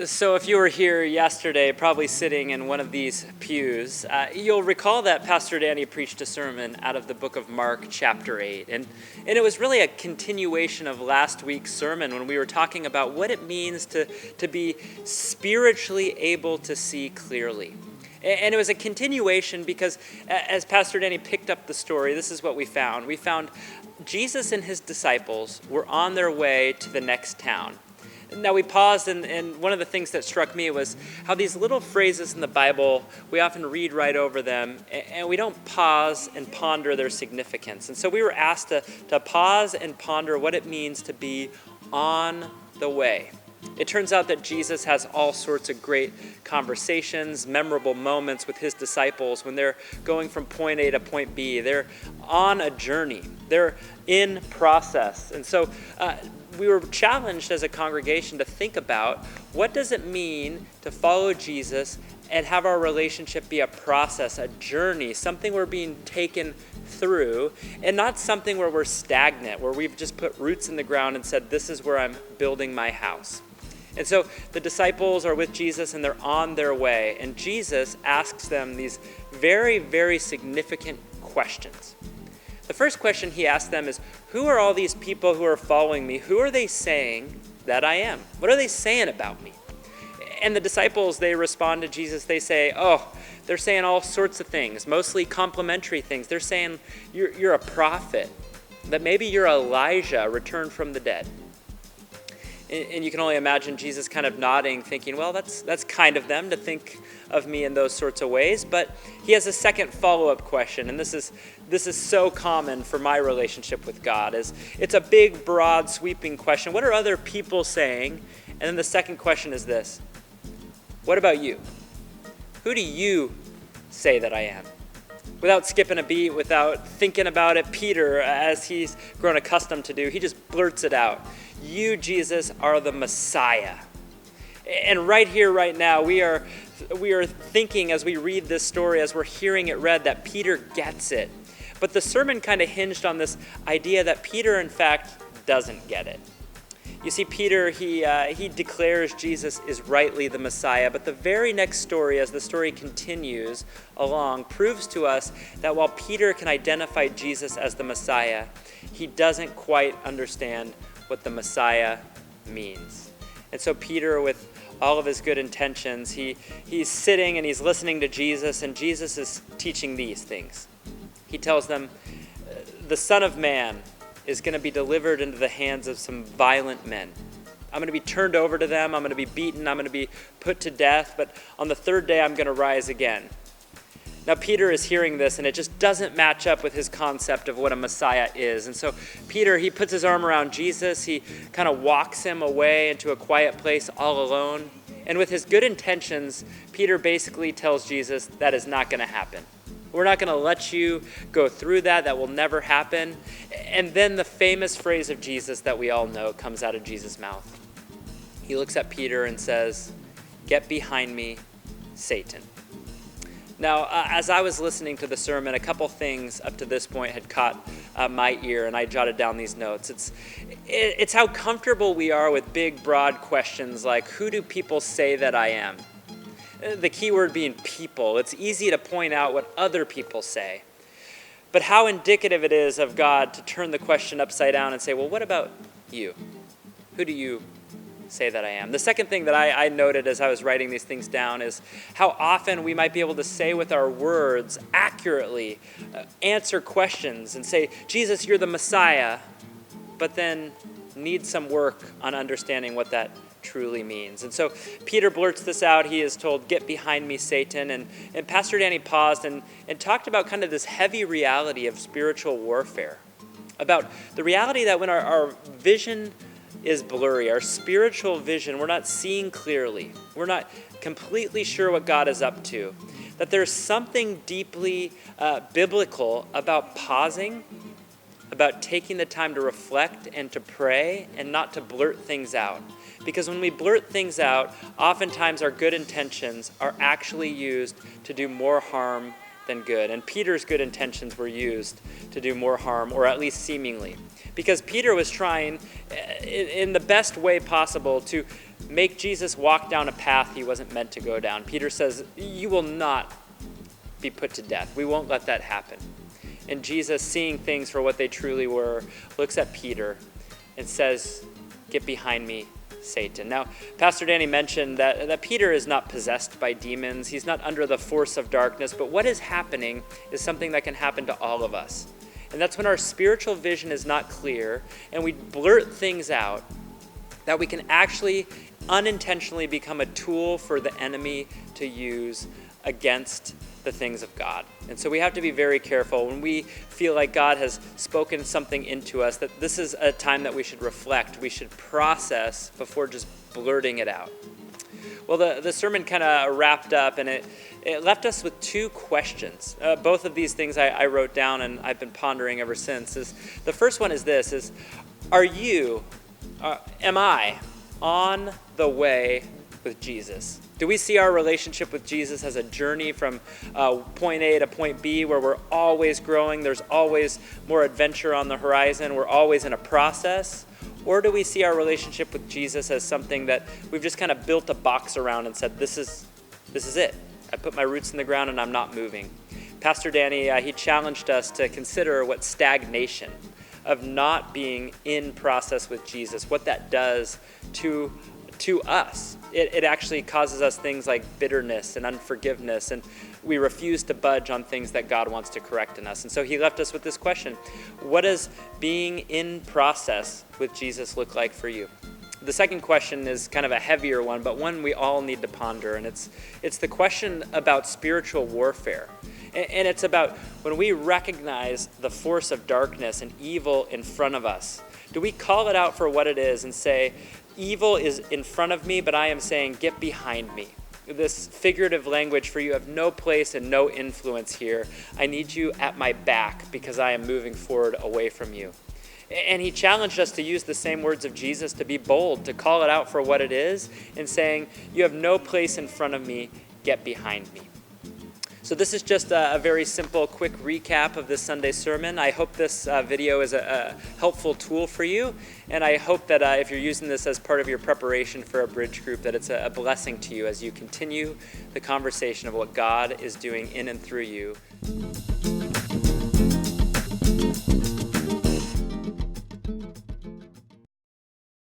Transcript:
So if you were here yesterday, probably sitting in one of these pews, you'll recall that Pastor Danny preached a sermon out of the book of Mark, chapter 8. And it was really a continuation of last week's sermon when we were talking about what it means to be spiritually able to see clearly. And it was a continuation because as Pastor Danny picked up the story, this is what we found. We found Jesus and his disciples were on their way to the next town. Now we paused, and one of the things that struck me was how these little phrases in the Bible, we often read right over them, and we don't pause and ponder their significance. And so we were asked to pause and ponder what it means to be on the way. It turns out that Jesus has all sorts of great conversations, memorable moments with his disciples when they're going from point A to point B. They're on a journey. They're in process. And so we were challenged as a congregation to think about what does it mean to follow Jesus and have our relationship be a process, a journey, something we're being taken through, and not something where we're stagnant, where we've just put roots in the ground and said, this is where I'm building my house. And so the disciples are with Jesus and they're on their way, and Jesus asks them these very, very significant questions. The first question he asks them is, who are all these people who are following me? Who are they saying that I am? What are they saying about me? And the disciples, they respond to Jesus. They say, they're saying all sorts of things, mostly complimentary things. They're saying you're a prophet, that maybe you're Elijah returned from the dead. And you can only imagine Jesus kind of nodding, thinking, well, that's kind of them to think of me in those sorts of ways. But he has a second follow-up question, and this is so common for my relationship with God. It's a big, broad, sweeping question. What are other people saying? And then the second question is this: what about you? Who do you say that I am? Without skipping a beat, without thinking about it, Peter, as he's grown accustomed to do, he just blurts it out. You, Jesus, are the Messiah. And right here, right now, we are thinking as we read this story, as we're hearing it read, that Peter gets it. But the sermon kind of hinged on this idea that Peter, in fact, doesn't get it. You see, Peter, he declares Jesus is rightly the Messiah, but the very next story, as the story continues along, proves to us that while Peter can identify Jesus as the Messiah, he doesn't quite understand what the Messiah means. And so Peter, with all of his good intentions, he's sitting and he's listening to Jesus, and Jesus is teaching these things. He tells them, the Son of Man is going to be delivered into the hands of some violent men. I'm going to be turned over to them. I'm going to be beaten. I'm going to be put to death. But on the third day, I'm going to rise again. Now, Peter is hearing this, and it just doesn't match up with his concept of what a Messiah is. And so Peter, he puts his arm around Jesus. He kind of walks him away into a quiet place all alone. And with his good intentions, Peter basically tells Jesus that is not going to happen. We're not going to let you go through that. That will never happen. And then the famous phrase of Jesus that we all know comes out of Jesus' mouth. He looks at Peter and says, "Get behind me, Satan." Now, as I was listening to the sermon, a couple things up to this point had caught my ear, and I jotted down these notes. It's how comfortable we are with big, broad questions like, who do people say that I am? The key word being people. It's easy to point out what other people say. But how indicative it is of God to turn the question upside down and say, well, what about you? Who do you say that I am? The second thing that I noted as I was writing these things down is how often we might be able to say with our words accurately, answer questions and say, Jesus, you're the Messiah, but then need some work on understanding what that truly means. And so Peter blurts this out. He is told, "Get behind me, Satan." And Pastor Danny paused and talked about kind of this heavy reality of spiritual warfare, about the reality that when our vision is blurry, our spiritual vision, we're not seeing clearly, we're not completely sure what God is up to, that there's something deeply biblical about pausing, about taking the time to reflect and to pray and not to blurt things out. Because when we blurt things out, oftentimes our good intentions are actually used to do more harm than good. And Peter's good intentions were used to do more harm, or at least seemingly. Because Peter was trying, in the best way possible, to make Jesus walk down a path he wasn't meant to go down. Peter says, "You will not be put to death. We won't let that happen." And Jesus, seeing things for what they truly were, looks at Peter and says, "Get behind me, Satan." Now, Pastor Danny mentioned that Peter is not possessed by demons. He's not under the force of darkness. But what is happening is something that can happen to all of us. And that's when our spiritual vision is not clear and we blurt things out, that we can actually unintentionally become a tool for the enemy to use against the things of God. And so we have to be very careful when we feel like God has spoken something into us, that this is a time that we should reflect, we should process before just blurting it out. Well, the sermon kind of wrapped up, and it left us with two questions. Both of these things I wrote down and I've been pondering ever since. The first one is this, am I on the way with Jesus? Do we see our relationship with Jesus as a journey from point A to point B, where we're always growing, there's always more adventure on the horizon, we're always in a process? Or do we see our relationship with Jesus as something that we've just kind of built a box around and said, this is it. I put my roots in the ground and I'm not moving. Pastor Danny, he challenged us to consider what stagnation of not being in process with Jesus, what that does to us. It actually causes us things like bitterness and unforgiveness, and we refuse to budge on things that God wants to correct in us. And so he left us with this question: what does being in process with Jesus look like for you? The second question is kind of a heavier one, but one we all need to ponder, and it's the question about spiritual warfare. And it's about when we recognize the force of darkness and evil in front of us, do we call it out for what it is and say, evil is in front of me, but I am saying, get behind me. This figurative language for you have no place and no influence here. I need you at my back because I am moving forward away from you. And he challenged us to use the same words of Jesus, to be bold, to call it out for what it is, and saying, you have no place in front of me, get behind me. So this is just a very simple, quick recap of this Sunday sermon. I hope this video is a helpful tool for you, and I hope that if you're using this as part of your preparation for a bridge group, that it's a blessing to you as you continue the conversation of what God is doing in and through you.